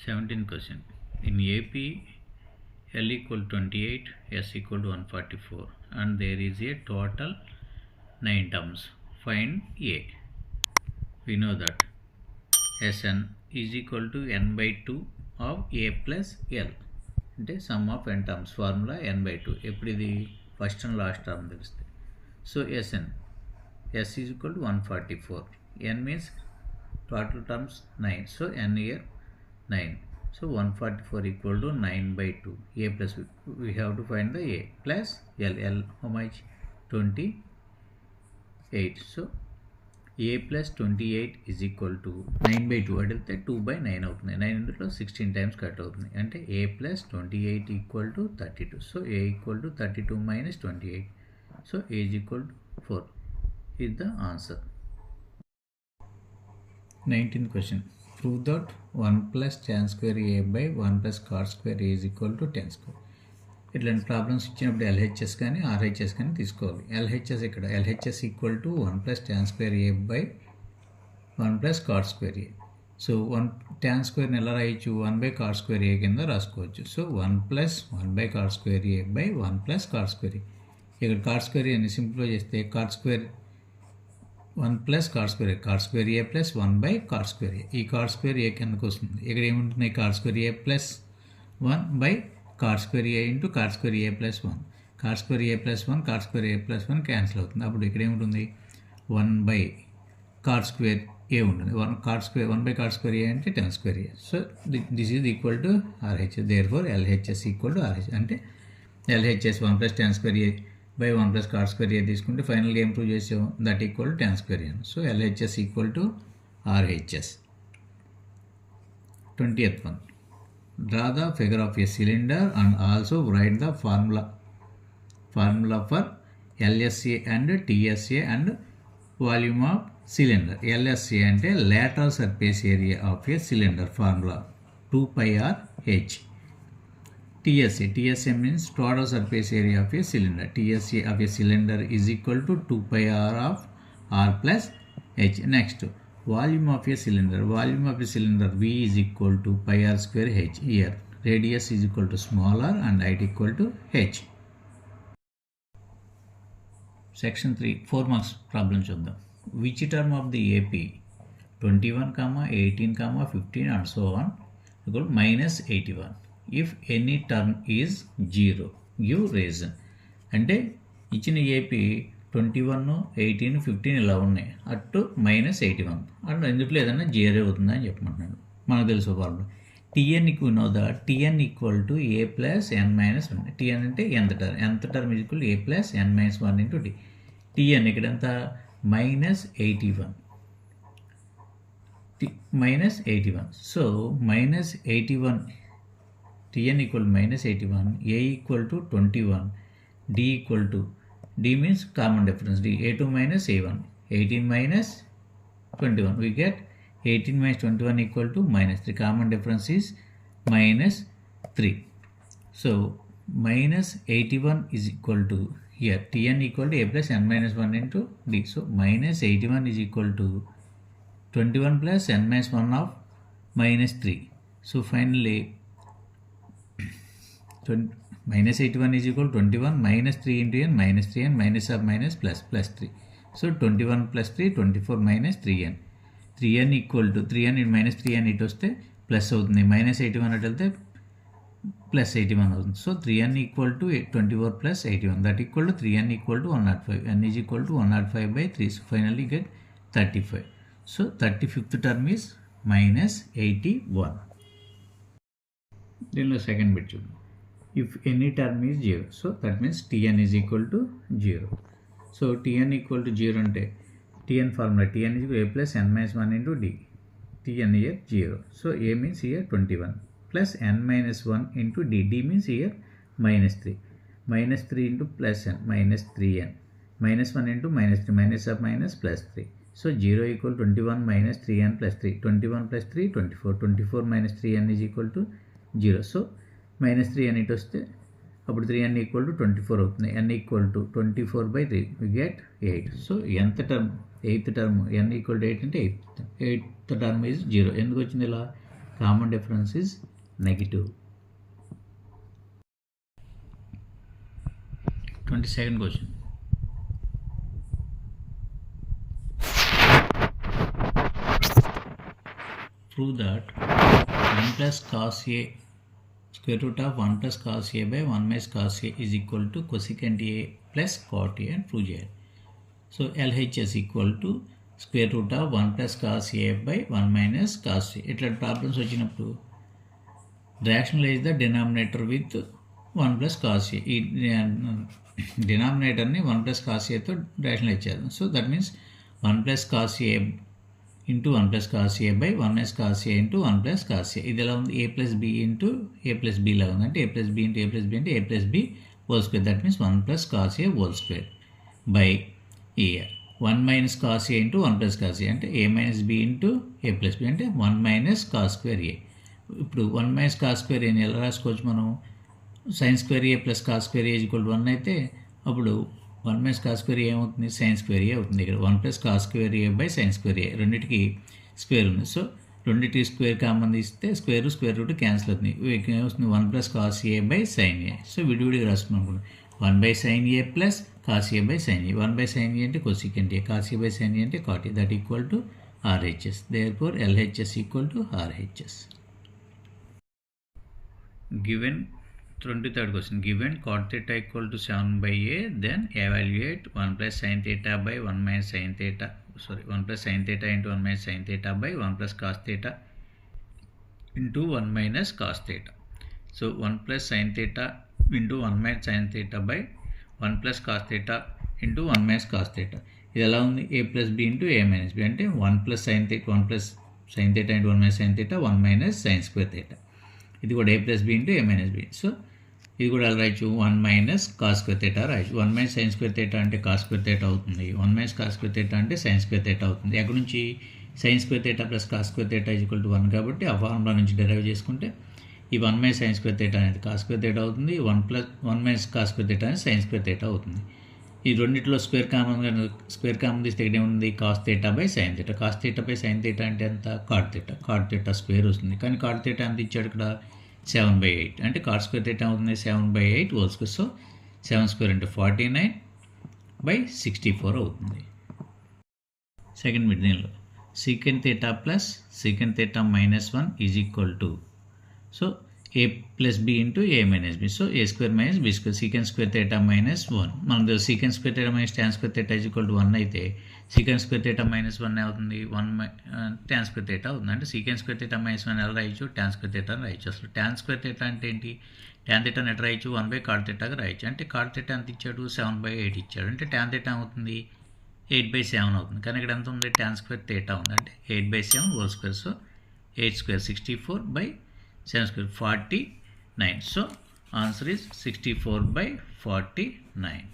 17th question. In AP, L equal 28, S equal to 144, and there is a total 9 terms. Find A. We know that Sn is equal to n by 2 of A plus L. అంటే sum of n terms formula n by 2. ఎప్పుడు ఇది first and last term తెలుస్తుంది. So Sn S is equal to 144. N means total terms 9. So n here 9. So 144 equal to 9 by 2. A plus we have to find the A plus L. L how much? 28. So A plus 28 is equal to 9 by 2. అడిగితే 2 by 9 అవుతుంది. 9 ఇందులో 16 times cut అవుతుంది. అంటే A plus 28 equal to 32. So A equal to 32 minus 28. So A is equal to 4 is the answer. 19th question. Prove that 1 plus tan square A by 1 plus cot square A is equal to 10 square. ఇట్లాంటి problems ఇచ్చినప్పుడు LHS కానీ RHS కానీ తీసుకోవాలి. LHS ఇక్కడ LHS equal to 1 plus tan square A by 1 plus cot square A. So 1 tan స్క్వేర్ని ఎలా రాయొచ్చు? 1 by cot square A కింద రాసుకోవచ్చు. So 1 plus 1 by cot square A by 1 plus cot square A. ఇక్కడ cot square ఏని simplify చేస్తే cot square 1 plus cot square A, cot square A plus 1 by cot square A. ఈ cot square A కిందకు వస్తుంది. ఇక్కడ ఏముంటుంది? Cot square A plus 1 by cot square a into cot square a plus 1. cot square a plus 1 cot square a plus 1 cancel అవుతుంది. అప్పుడు ఇక్కడ ఏముంటుంది? 1 by cot square a ఉంటుంది. 1 by cot square a అంటే 10 square a. So this is equal to RHS. Therefore LHS equal to RHS. అంటే LHS 1 plus tan square a by 1 plus cot square a తీసుకుంటే ఫైనల్గా ఏం prove చేసాం? That equal to tan square a. So LHS equal to RHS. 20th one. Draw the figure of a cylinder and also write the formula for LSA and TSA and volume of cylinder. LSA అంటే lateral surface area of a cylinder, formula 2 pi r h. TSA means total surface area of a cylinder. TSA of a cylinder is equal to 2 pi r of r plus h. Next, volume of a cylinder. Volume of a cylinder V is equal to pi r square h. Here radius is equal to small r and height equal to h. Section 3 4 marks problem చూద్దాం. Which term of the AP 21, 18, 15 and so on equal to minus 81. If any term is 0, give reason. అంటే ఇచ్చిన AP 21, 18, 15 ఇలా ఉన్నాయి. అటు minus 81 అంటే ఎందుకు ఏదన్నా zero అవుతుందని చెప్పమంటున్నాడు. మనకు తెలుసు ఫార్ములా టీఎన్ నోదా TN equal to A plus N minus 1. TN అంటే ఎంత term is equal A plus N minus 1 into D. TN ఇక్కడ ఎంత? Minus 81. So minus 81 TN equal minus 81, A equal to 21, D equal to D means common difference. D A2 minus A1. 18 minus 21. We get 18 minus 21 equal to minus 3. Common difference is minus 3. So minus 81 is equal to here Tn equal to A plus n minus 1 into D. So minus 81 is equal to 21 plus n minus 1 of minus 3. So finally minus 81 is equal to 21 minus 3 into n minus 3n minus of minus plus 3. So 21 plus 3 24 minus 3n. 3n equal to 3n minus 3n ఇటు వస్తే plus అవుతుంది. Minus 81 అటు వెళ్తే plus 81 అవుతుంది. So 3n equal to 24 plus 81 that equal to 3n equal to 105. n is equal to 105 by 3. So finally get 35. So 35th term is minus 81. దీనిలో second bit చూద్దాం. If any term is 0, so that means Tn is equal to 0. So Tn equal to 0 అంటే Tn formula Tn is equal to A plus n minus 1 into D. Tn here 0. So A means here 21 plus n minus 1 into D. D means here minus 3. Minus 3 into plus n minus 3n. Minus 1 into minus 3 minus of minus plus 3. So 0 equal to 21 minus 3n plus 3. 21 plus 3 24. 24 minus 3n is equal to 0. So minus 3 n ఇటు వస్తే అప్పుడు 3n equal to 24 అవుతుంది. n equal to 24 by 3 we get 8. So ఎంత term? 8th term. n equal to 8 అంటే 8th term is 0. ఎందుకు వచ్చింది ఇలా? Common difference is negative. 22nd question. Prove that 1 plus cos A square root of 1 plus cos A by 1 minus cos A is equal to cosecant A plus cot A and prove చేయాలి. So LHS equal to square root of 1 plus cos A by 1 minus cos A. ఇట్లాంటి problems వచ్చినప్పుడు rationalize the denominator with 1 plus cos A. ఈ డినామినేటర్ని 1 plus cos A తో rationalize చేద్దాం. So that means 1 plus cos A into 1 plus cos A by 1 minus cos A into 1 plus cos A. ఇది ఎలా ఉంది? A plus B into A plus B లాగా ఉంది. అంటే A plus B into A plus B into A plus B whole square. That means 1 plus cos A whole square by A. 1 minus cos A into 1 plus cos A అంటే A minus B into A plus B అంటే 1 minus cos square A. ఇప్పుడు 1 minus cos square A ని ఎలా రాసుకోవచ్చు మనం? sin square A plus cos square A is equal to 1 అయితే అప్పుడు 1 minus cos square A ఏమవుతుంది? sin square A అవుతుంది. ఇక్కడ 1 plus cos square A by sin square A రెండింటికి స్క్వేర్ ఉంది. సో రెండింటికి స్క్వేర్ కామన్ తీస్తే స్క్వేర్ రూట్ క్యాన్సిల్ అవుతుంది. ఏమవుతుంది? 1 plus cos A by sin A. So విడివిడిగా రాసుకున్నాం అనుకోండి. 1 by sin A plus cos A by sin A. 1 by sin A అంటే cosecant A. cos A by sin A అంటే cot A. That equal to RHS. Therefore LHS equal to RHS. Given 23rd question, given cot theta equal to 7 by A, then evaluate 1 plus sin theta by 1 minus sin theta, 1 plus sin theta into 1 minus sin theta by 1 plus cos theta into 1 minus cos theta. So 1 plus sin theta into 1 minus sin theta by 1 plus cos theta into 1 minus cos theta. ఇది ఎలా ఉంది? A plus B into A minus B అంటే 1 plus sin theta into 1 minus sin theta 1 minus sin square theta. ఇది కూడా A plus B into A minus B. So ఇది కూడా ఎలా రాయొచ్చు? 1 మైనస్ కాస్ స్క్వేర్ థీటా రాయొచ్చు. 1 మైనస్ సైన్ స్క్వేర్ థీటా అంటే cos square theta అవుతుంది. 1 మైనస్ కాస్ స్క్వేర్ థీటా అంటే సైన్ స్క్వేర్ థీటా అవుతుంది. ఎక్కడి నుంచి? Sine square theta plus cos square theta is equal to 1 కాబట్టి ఆ ఫార్ములా నుంచి డెరైవ్ చేసుకుంటే ఈ 1 మైనస్ సైన్ స్క్వేర్ థీటా అనేది కాస్ స్క్వేర్ థీటా అవుతుంది. 1 మైనస్ కాస్ స్క్వేర్ థీటా అనేది సైన్ స్క్వేర్ థీటా అవుతుంది. ఈ రెండింటిలో స్క్వేర్ కామన్ తీస్తే ఇక్కడ ఏముంది? Cos theta by sine theta. Cos theta by sine theta అంటే ఎంత? కాట్ థీటా స్క్వేర్ వస్తుంది. కానీ కాట్ థీటా ఎంత ఇచ్చాడు ఇక్కడ? 7/8 అంటే కాట్ స్క్వేర్ థీటా అవుతుంది 7/8 హోల్ స్క్వేర్. సో 7 స్క్వేర్ అంటే 49/64 అవుతుంది. సెకండ్ మిడ్ దీనిలో secant theta plus secant theta minus 1 is equal to so A plus B into A minus B. So A square minus B square. Secant square theta minus 1. మనకు secant square theta minus tan square theta is equal to 1 అయితే secant square theta minus 1 అవుతుంది 1 tan square theta అవుతుంది. అంటే secant square theta minus 1 ఎలా రాయొచ్చు? tan square theta అని రాయొచ్చు. అసలు tan square theta అంటే ఏంటి? tan theta ఎట్లా రాయొచ్చు? 1/cot theta గా రాయొచ్చు. అంటే cot theta ఎంత ఇచ్చాడు? 7/8 ఇచ్చాడు. అంటే tan theta అవుతుంది 8/7 అవుతుంది. కానీ ఇక్కడ ఎంత ఉంది? tan square theta ఉంది. అంటే 8/7 whole square. So 8 square 64/7 square 49. So answer is 64/49.